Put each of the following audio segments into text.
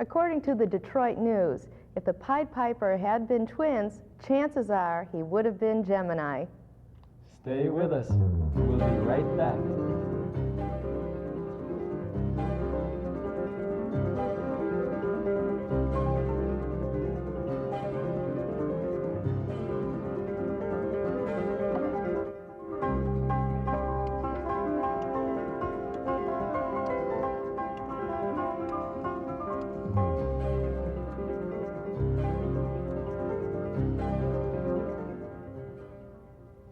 According to the Detroit News, if the Pied Piper had been twins, chances are he would have been Gemini. Stay with us. We'll be right back.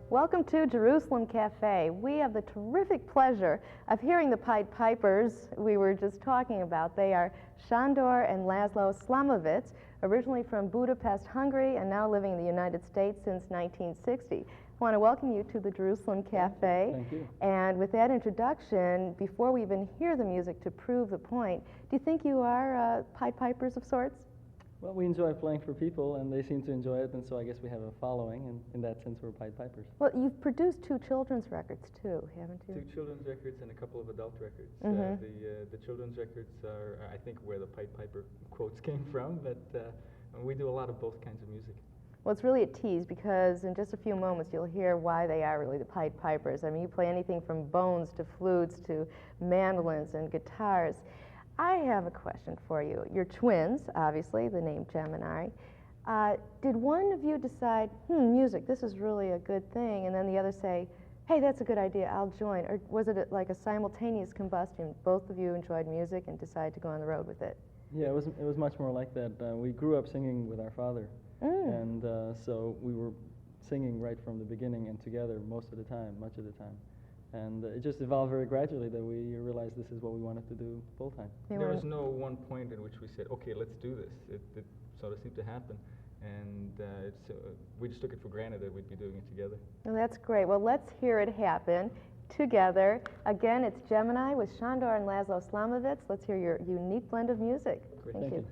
Welcome to Jerusalem Café. We have the terrific pleasure of hearing the Pied Pipers we were just talking about. They are Sándor and László Slamovitz, originally from Budapest, Hungary, and now living in the United States since 1960. I want to welcome you to the Jerusalem Café. Thank you. And with that introduction, before we even hear the music to prove the point, do you think you are Pied Pipers of sorts? Well, we enjoy playing for people, and they seem to enjoy it, and so I guess we have a following, and in that sense, we're Pied Pipers. Well, you've produced 2 children's records, too, haven't you? 2 children's records and a couple of adult records. The children's records are, I think, where the Pied Piper quotes came from, but we do a lot of both kinds of music. Well, it's really a tease, because in just a few moments, you'll hear why they are really the Pied Pipers. I mean, you play anything from bones to flutes to mandolins and guitars. I have a question for you. You're twins, obviously, the name Gemini. Did one of you decide, music, this is really a good thing, and then the other say, hey, that's a good idea, I'll join? Or was it like a simultaneous combustion? Both of you enjoyed music and decided to go on the road with it? Yeah, it was much more like that. We grew up singing with our father, and so we were singing right from the beginning and together most of the time, much of the time. And it just evolved very gradually that we realized this is what we wanted to do full time. There was no one point in which we said, okay, let's do this. It sort of seemed to happen. And we just took it for granted that we'd be doing it together. Well, that's great. Well, let's hear it happen together. Again, it's Gemini with Sándor and László Slamovitz. Let's hear your unique blend of music. Great. Thank you.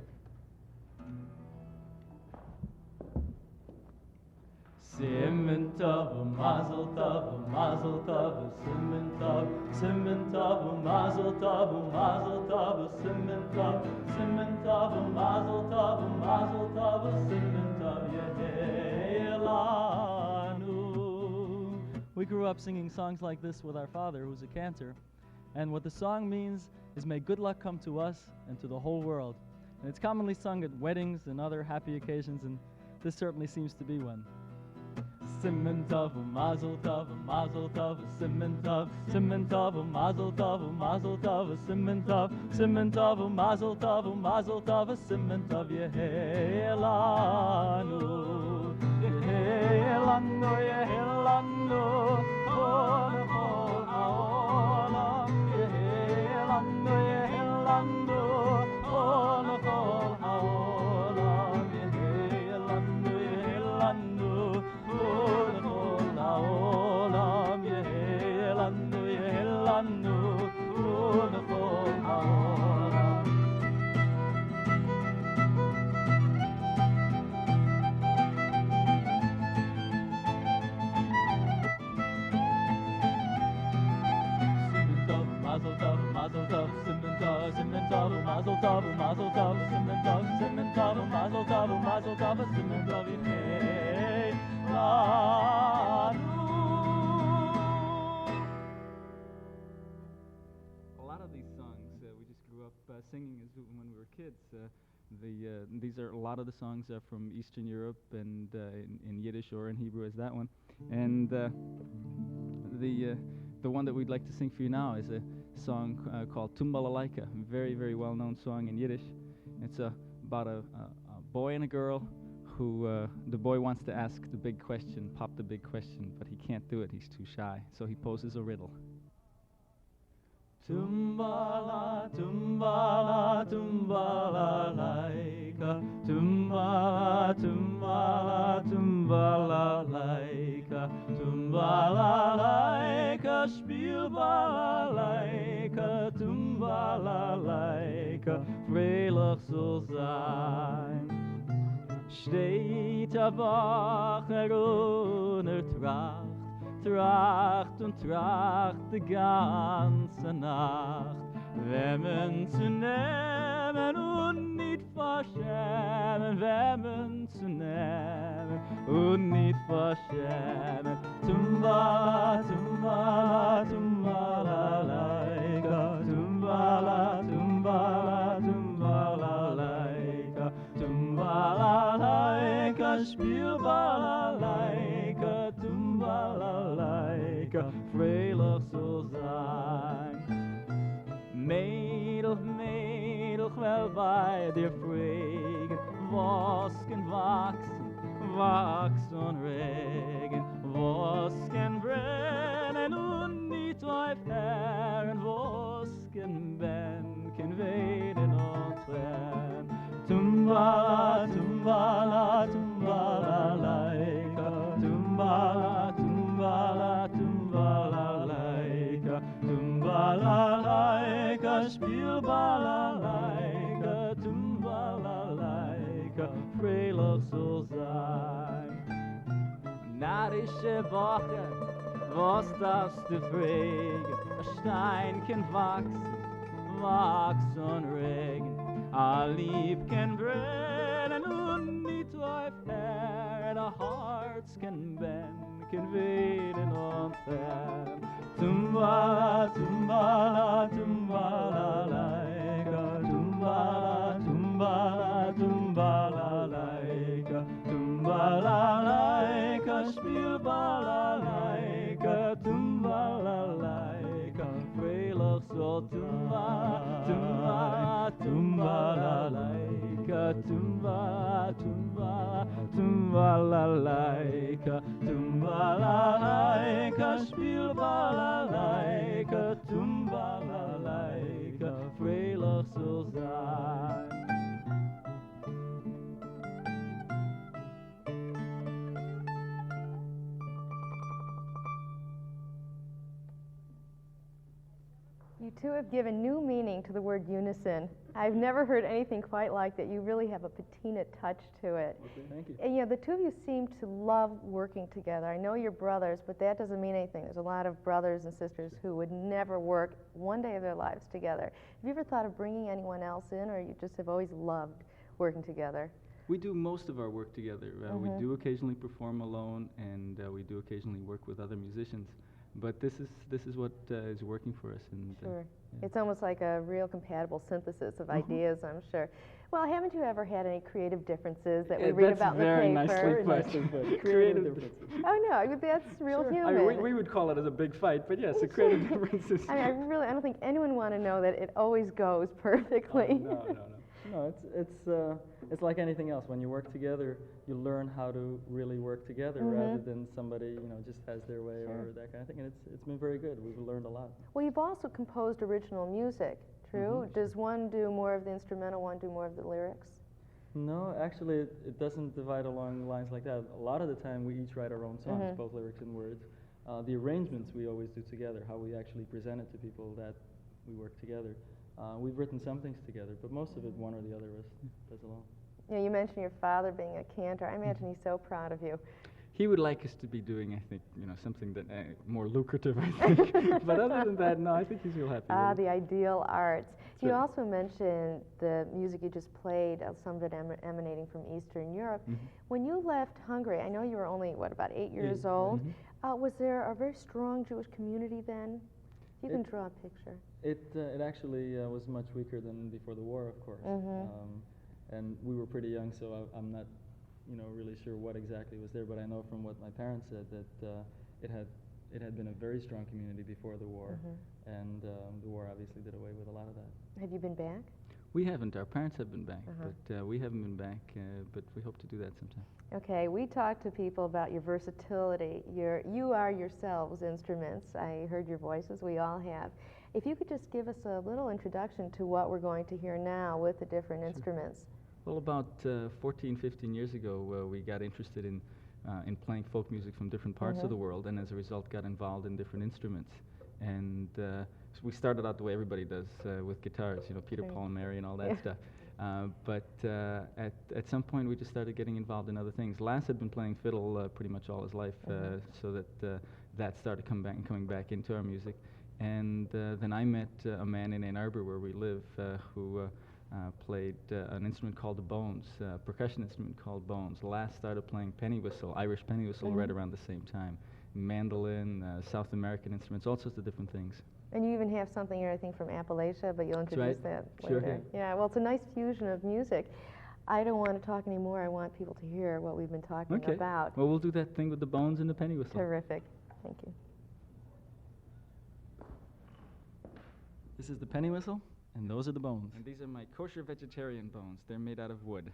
Simmen tov, mazel tov, mazel tov, simmen tov, simmen tov, mazel tov, mazel tov, simmen tov, mazel tov, mazel tov, simmen tov, yehelanu. We grew up singing songs like this with our father, who's a cantor, and what the song means is may good luck come to us and to the whole world. And it's commonly sung at weddings and other happy occasions, and this certainly seems to be one. Simmen tov, mazel tov, simmen tov, mazel tov, mazel tov, simmen tov, mazel tov, simmen tov, yehelanu, yehelanu, yehelanu, kol haolam, yehelanu, yehelanu, kol haolam, yehelanu, yehelanu. Olam yehelanu, yehelanu, ulechol haolam. Simmen tov, mazel tov, mazel tov, simmen tov, simmen tov, mazel tov, mazel tov, simmen tov, simmen tov, mazel tov, mazel tov, simmen tov, A lot of these songs we just grew up singing when we were kids. These are a lot of the songs from Eastern Europe and in Yiddish or in Hebrew as that one. And the one that we'd like to sing for you now is a song called Tumbalalaika, a very, very well-known song in Yiddish. It's about a boy and a girl who the boy wants to ask the big question, pop the big question, but he can't do it, he's too shy, so he poses a riddle. Tumbala, tumbala, tumbala, laika. Tumbala, tumbala, tumbala, laika. Tumbala, laika, spielbala, laika. Tumbala, laika, fröhlich soll sein. Steht wacher ohne Tracht, Tracht und Tracht die ganze Nacht. Wemmen zu nehmen und nicht verschämen, wärmen zu nehmen und nicht verschämen. Tumbala, tumbala, tumbala, laika, tumbala, tumbala, tumbala, laika, tumbala, laika, spielbala, laika, tumbala, laika, vrijdag zal zijn. Mädel, Mädel, wel bei dir fragen, was kann wachsen, wachsen Regen, was kann brennen und nicht aufhören, was kann wehen und trennen. Tumbala, tumbala, tumbala, laika, tumbala, tumbala, tumbala, laika, tumbala, laika, spielbala, laika, tumbala, laika, vrijdag zal zijn. Narische Woche, was darfst du fragen? Ein Stein kann wachsen, wachsen Regen. Ein Lieb kann brennen und nicht aufhören. Ein Herz kann wehen und fern. Tumbala, tumbala, tumbala, laika, tumbala, tumbala, tumbala, laika, tumbala, laika, spielbala, laika, tumbala, laika, vrijdag zal tumbala, tumbala, tumbala, laika, tumbala, tumbala, tumbala, laika, tumbala, laika, spielbala, laika, tumbala, laika, vrijdag zal zijn. You two have given new meaning to the word unison. I've never heard anything quite like that. You really have a patina touch to it. Okay, thank you. And the two of you seem to love working together. I know you're brothers, but that doesn't mean anything. There's a lot of brothers and sisters who would never work one day of their lives together. Have you ever thought of bringing anyone else in, or you just have always loved working together? We do most of our work together. We do occasionally perform alone, and we do occasionally work with other musicians. But this is what is working for us. And, Sure. yeah. It's almost like a real compatible synthesis of ideas, I'm sure. Well, haven't you ever had any creative differences that we read about in the paper? That's very nicely put. Creative differences. Oh no, that's real Sure. human. I mean, we would call it as a big fight, but yes, the creative differences. I mean, I don't think anyone want to know that it always goes perfectly. No, it's like anything else. When you work together, you learn how to really work together rather than somebody just has their way or that kind of thing. And it's been very good. We've learned a lot. Well, you've also composed original music, true? Does one do more of the instrumental, one do more of the lyrics? No, actually, it doesn't divide along lines like that. A lot of the time, we each write our own songs, both lyrics and words. The arrangements we always do together, how we actually present it to people, that we work together. We've written some things together, but most of it, one or the other of us does alone. You mentioned your father being a cantor. I imagine he's so proud of you. He would like us to be doing, I think, something that more lucrative, I think. But other than that, no, I think he's real happy. With The ideal arts. Sure. You also mentioned the music you just played, some of it emanating from Eastern Europe. When you left Hungary, I know you were only, about 8 years old. Was there a very strong Jewish community then? You can draw a picture. It actually was much weaker than before the war, of course. And we were pretty young, so I'm not, really sure what exactly was there. But I know from what my parents said that it had been a very strong community before the war, and the war obviously did away with a lot of that. Have you been back? We haven't. Our parents have been back, but we haven't been back. But we hope to do that sometime. Okay, we talked to people about your versatility. You are yourselves instruments. I heard your voices. We all have. If you could just give us a little introduction to what we're going to hear now with the different instruments. Well, about 14, 15 years ago, we got interested in playing folk music from different parts of the world, and as a result got involved in different instruments. And so we started out the way everybody does, with guitars, Peter, Paul, and Mary and all that stuff. But at some point we just started getting involved in other things. Lance had been playing fiddle pretty much all his life, so that started coming back into our music. And then I met a man in Ann Arbor where we live who played an instrument called the bones, a percussion instrument called bones. Last started playing penny whistle, Irish penny whistle, right around the same time. Mandolin, South American instruments, all sorts of different things. And you even have something here, I think, from Appalachia, but you'll introduce that Sure. later. Yeah, well, it's a nice fusion of music. I don't want to talk anymore. I want people to hear what we've been talking about. Well, we'll do that thing with the bones and the penny whistle. Terrific. Thank you. This is the penny whistle, and those are the bones. And these are my kosher vegetarian bones. They're made out of wood.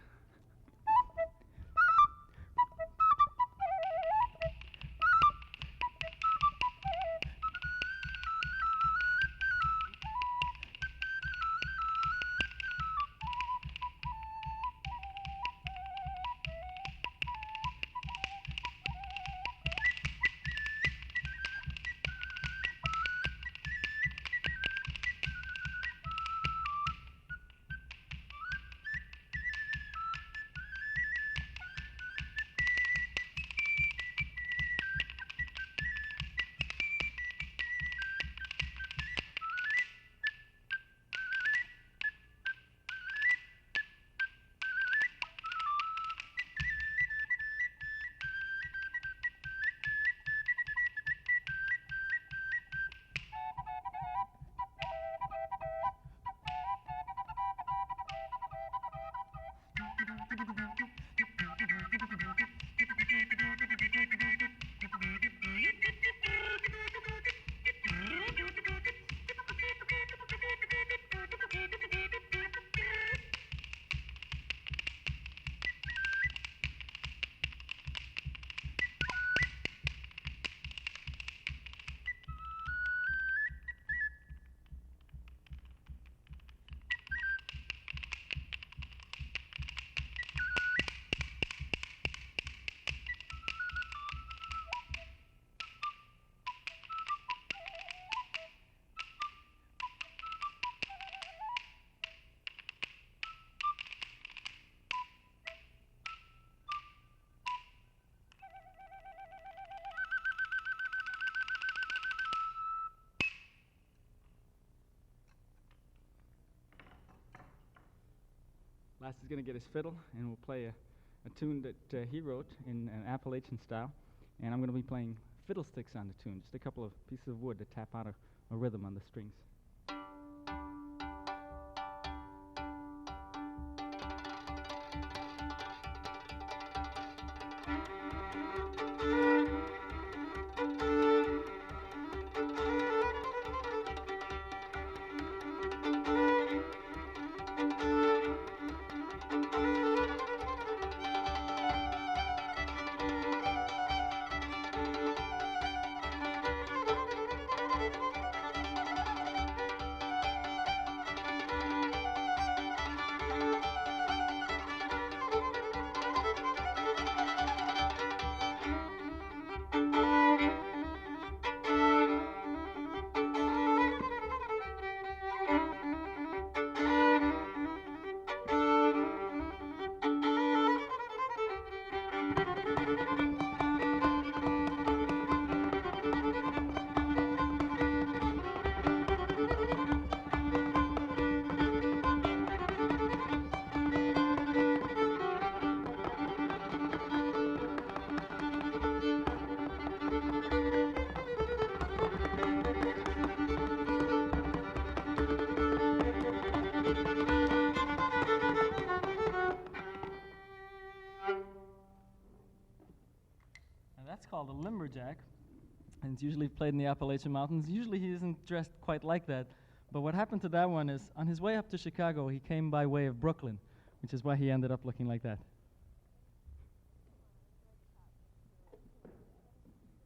Last is going to get his fiddle, and we'll play a tune that he wrote in an Appalachian style. And I'm going to be playing fiddlesticks on the tune, just a couple of pieces of wood that tap out a rhythm on the strings. That's called a lumberjack, and it's usually played in the Appalachian Mountains. Usually he isn't dressed quite like that, but what happened to that one is, on his way up to Chicago, he came by way of Brooklyn, which is why he ended up looking like that.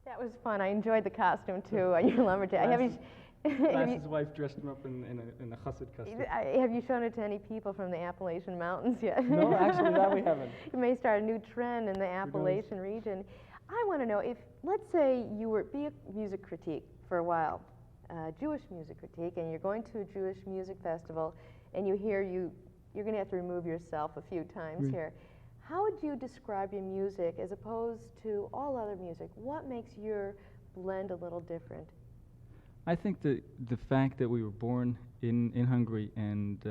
That was fun. I enjoyed the costume, too, on your lumberjack. His wife dressed him up in a chassid costume. Have you shown it to any people from the Appalachian Mountains yet? No, actually, that we haven't. You may start a new trend in the Appalachian region. I want to know if, let's say you were, be a music critique for a while, Jewish music critique, and you're going to a Jewish music festival, and you hear you're going to have to remove yourself a few times here. How would you describe your music as opposed to all other music? What makes your blend a little different? I think the fact that we were born in Hungary and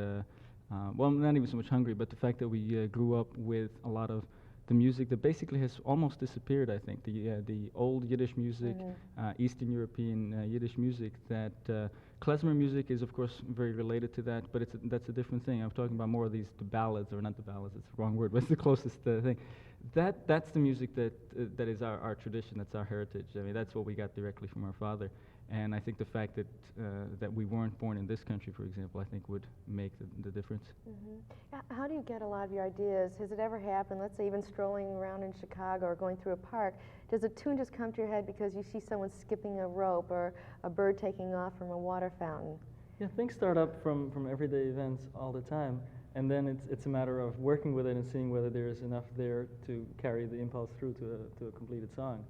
well, not even so much hungry, but the fact that we grew up with a lot of the music that basically has almost disappeared, I think. The old Yiddish music, Eastern European Yiddish music, that klezmer music is, of course, very related to that, but that's a different thing. I'm talking about more of the ballads, or not the ballads, it's the wrong word, but it's the closest thing. That's the music that is our tradition, that's our heritage. I mean, that's what we got directly from our father. And I think the fact that we weren't born in this country, for example, I think would make the difference. How do you get a lot of your ideas? Has it ever happened, let's say even strolling around in Chicago or going through a park, does a tune just come to your head because you see someone skipping a rope or a bird taking off from a water fountain? Yeah, things start up from everyday events all the time, and then it's a matter of working with it and seeing whether there's enough there to carry the impulse through to a completed song.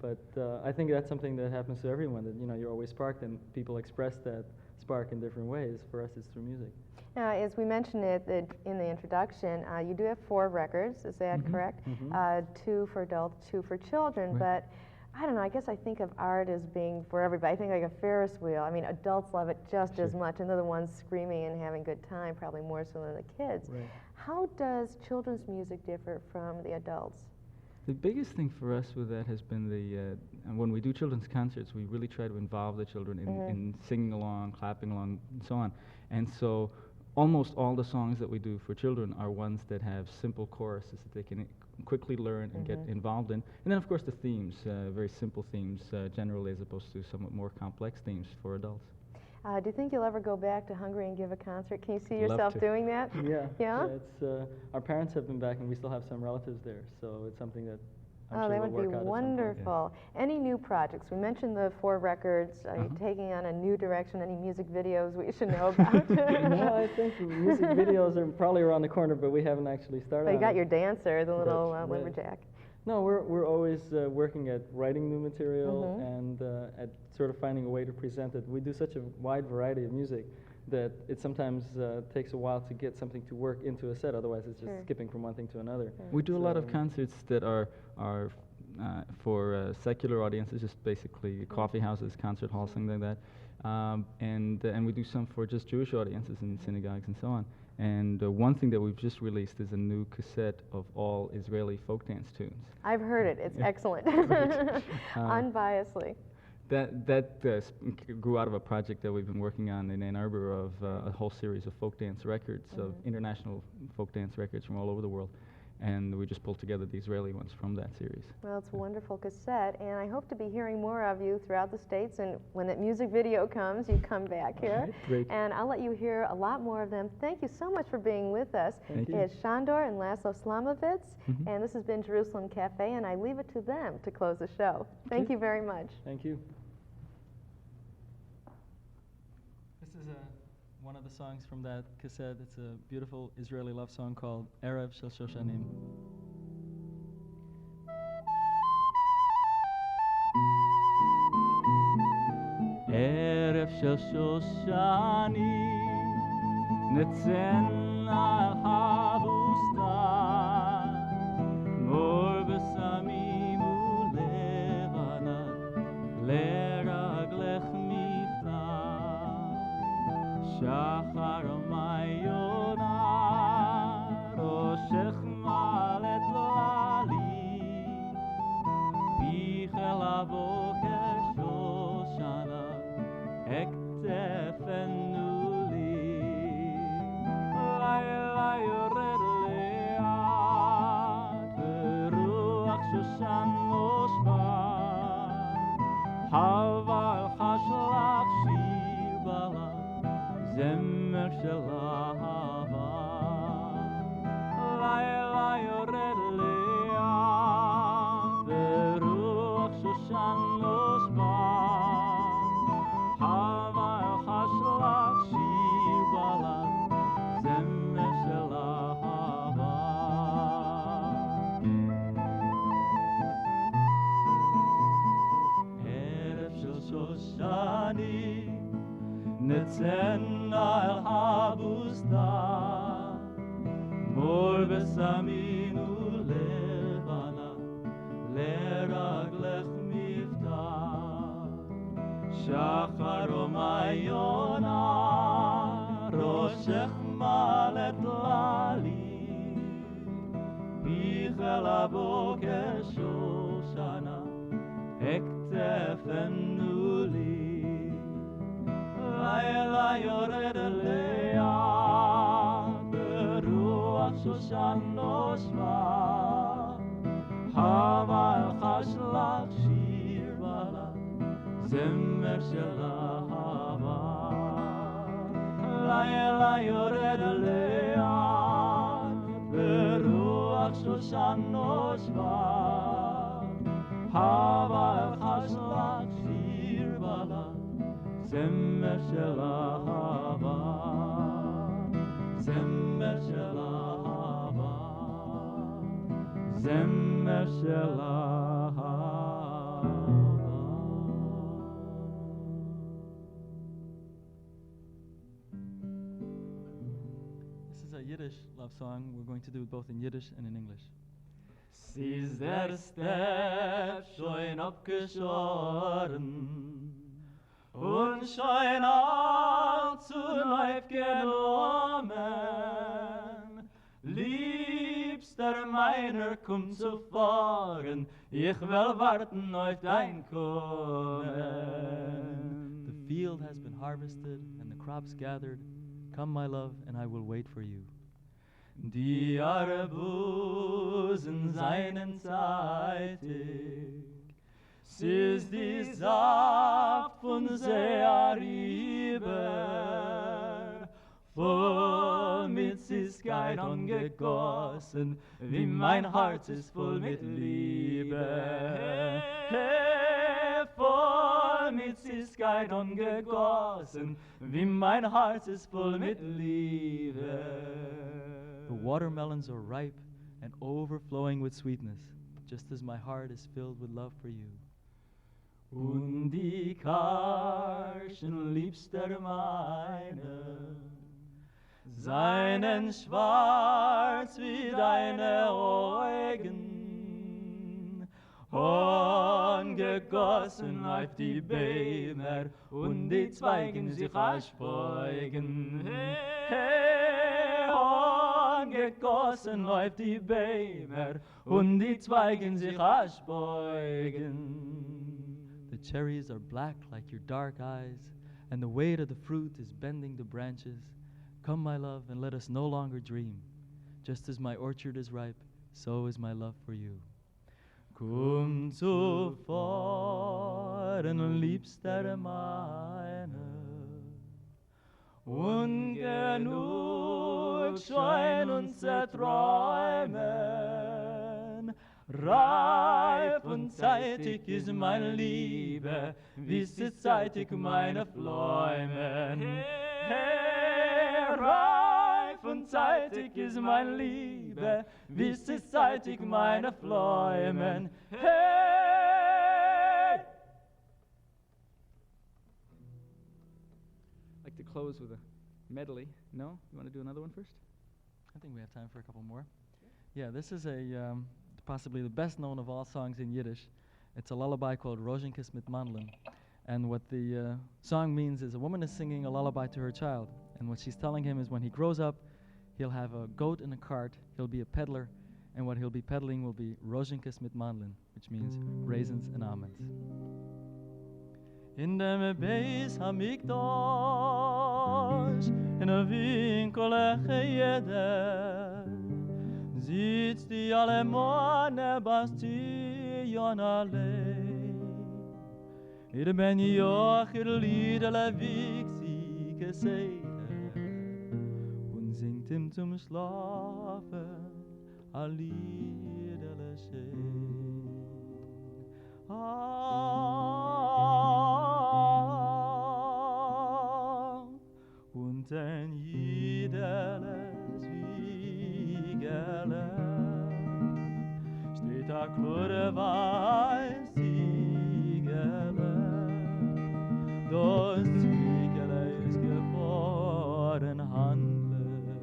But I think that's something that happens to everyone, that you're always sparked, and people express that spark in different ways. For us, it's through music. Now, as we mentioned in the introduction, you do have 4 records, is that correct? 2 for adults, 2 for children, Right. but I don't know, I guess I think of art as being for everybody. I think like a Ferris wheel. I mean, adults love it just as much, and they're the ones screaming and having a good time, probably more so than the kids. Right. How does children's music differ from the adults? The biggest thing for us with that has been and when we do children's concerts, we really try to involve the children in singing along, clapping along, and so on. And so almost all the songs that we do for children are ones that have simple choruses that they can quickly learn and get involved in. And then, of course, the themes, very simple themes generally, as opposed to somewhat more complex themes for adults. Do you think you'll ever go back to Hungary and give a concert? Can you see Love yourself to. doing that? Yeah. Yeah? It's our parents have been back, and we still have some relatives there, so it's something that I'm sure that will would be work out at some point. wonderful. Any new projects? We mentioned the 4 records. Are you taking on a new direction? Any music videos we should know about? No, I think music videos are probably around the corner, but we haven't actually started. Well, you on got it. your dancer, the little Right. lumberjack. No, we're always working at writing new material and at sort of finding a way to present it. We do such a wide variety of music that it sometimes takes a while to get something to work into a set. Otherwise, it's just skipping from one thing to another. We do a lot of concerts that are for secular audiences, just basically coffee houses, concert halls, things like that. And we do some for just Jewish audiences in synagogues and so on. And one thing that we've just released is a new cassette of all Israeli folk dance tunes. I've heard it. It's excellent. Unbiasedly. That grew out of a project that we've been working on in Ann Arbor of a whole series of folk dance records, of international folk dance records from all over the world. And we just pulled together the Israeli ones from that series. Well, it's a wonderful cassette, and I hope to be hearing more of you throughout the States, and when that music video comes, you come back here. Great. And I'll let you hear a lot more of them. Thank you so much for being with us. Thank you. It's Shandor and Laszlo Slamovitz, and this has been Jerusalem Cafe, and I leave it to them to close the show. Thank you very much. Thank you. This is one of the songs from that cassette. It's a beautiful Israeli love song called Erev Shel Shoshanim. Erev Shel Shoshanim Netzen al habustan Mor besamim ulevana Leraglech Shachar Mayona Roshech Malet Lali Bichel Avoker Shoshana Ektefenu Li Laila Yored Leat Veruach Shoshan Moshba Haval Hashlach Shibala Zemmer shel ahava Laila yored le'at Veruach shoshan nosba Hava el hashlach shir balat Zemmer shel ahava Erev shel shoshanim Netzen al habustan Mor besamin ulevana Leraglech miftar Shachar Mayona Roshech Shoshana Ektefenu li Laila yored elea Beruach Shoshan noshva Hava el chashlach shir bala Zemer shel ahava Laila yored elea Beruach Shoshan noshva Hava el chashlach shir bala Zemer shel ahava Zemer shel ahava Zemer shel ahava. This is a Yiddish love song. We're going to do it both in Yiddish and in English. Siehst der Stepp schon abgeschoren und schon allzu Leib genommen. Liebster meiner, komm zu fahren, ich will warten auf dein Kommen. The field has been harvested and the crops gathered. Come, my love, and I will wait for you. Die Arbusen seinen zeitig, sie ist die Saft von Seariber, voll mit Süßkeit angegossen, wie mein Herz ist voll mit Liebe. Hey, voll mit Süßkeit angegossen, wie mein Herz ist voll mit Liebe. The watermelons are ripe and overflowing with sweetness, just as my heart is filled with love for you. Und die Karschen liebster meine, seinen schwarz wie deine Augen, angegossen auf die Bäume und die Zweigen sich ausbeugen. Hey, angegossen auf die Bäume und die Zweigen sich ausbeugen. The cherries are black like your dark eyes, and the weight of the fruit is bending the branches. Come, my love, and let us no longer dream. Just as my orchard is ripe, so is my love for you. Komm zu fahren, liebster meine, und genug schein uns zerträumen. Reif und zeitig ist meine Liebe, wie sie zeitig meine Fläumen. Hey, reif und zeitig ist meine Liebe, wie sie zeitig meine Fläumen. Hey! I'd like to close with a medley. No? You want to do another one first? I think we have time for a couple more. Yeah, this is possibly the best known of all songs in Yiddish. It's a lullaby called Rozenkes mit Mandlin. And what the song means is a woman is singing a lullaby to her child. And what she's telling him is when he grows up, he'll have a goat and a cart, he'll be a peddler, and what he'll be peddling will be Rozenkes mit Mandlin, which means raisins and almonds. In dem Beis Hamikdash, in a winkel echede, sitzt die Alemane Bastion allein. Ir ben Jochir Liedele Vixi geseide, und singt ihm zum Schlafen a Liedele schön. Und ein jedeles Wiegele steht a kurweiß Ziegele. Das Ziegele ist geboren Handel.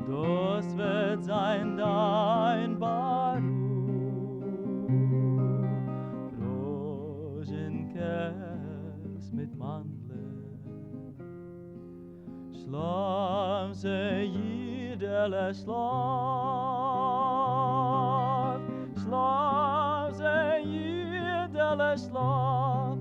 Das wird sein dein Baruch. Rozenkes mit Mandlin. Schlam se jedele Schlam. לשלוף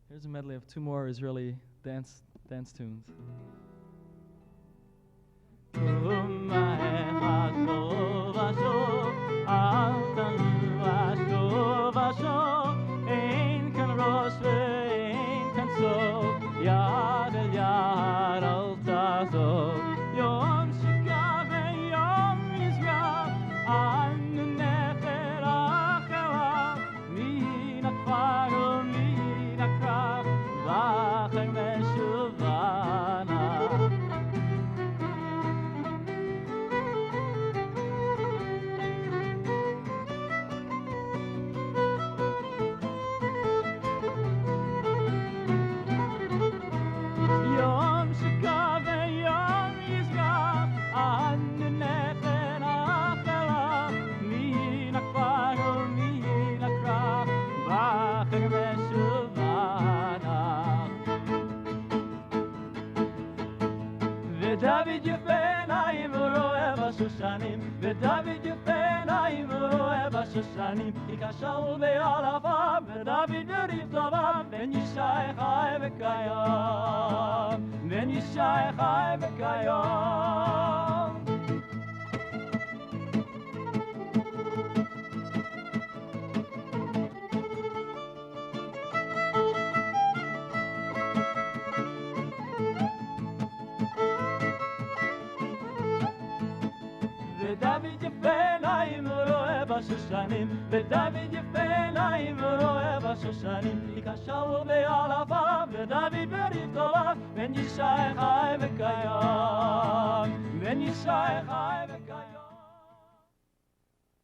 Here's a medley of two more Israeli dance tunes. אין כאן ראש ואין כאן סוף, יד אל יד אל תעזוב, יום שיקה ויום יזרע, אנו נפל אחריו, מן הכפר ומן הקרב, ואחר משובנה. ודוד יפה עיניים ורואה בשושנים, ודוד יפה עיניים ורואה בשושנים, היכה שאול בעלפיו, ודוד בריב טוביו, בן ישי חי וקיים, בן ישי חי וקיים. ודוד יפה עיניים ורואה בשושנים, ודוד יפה עיניים ורואה בשושנים, היכה שאול בעלפיו, ודוד בריב טוביו, בן ישי חי וקיים, בן ישי חי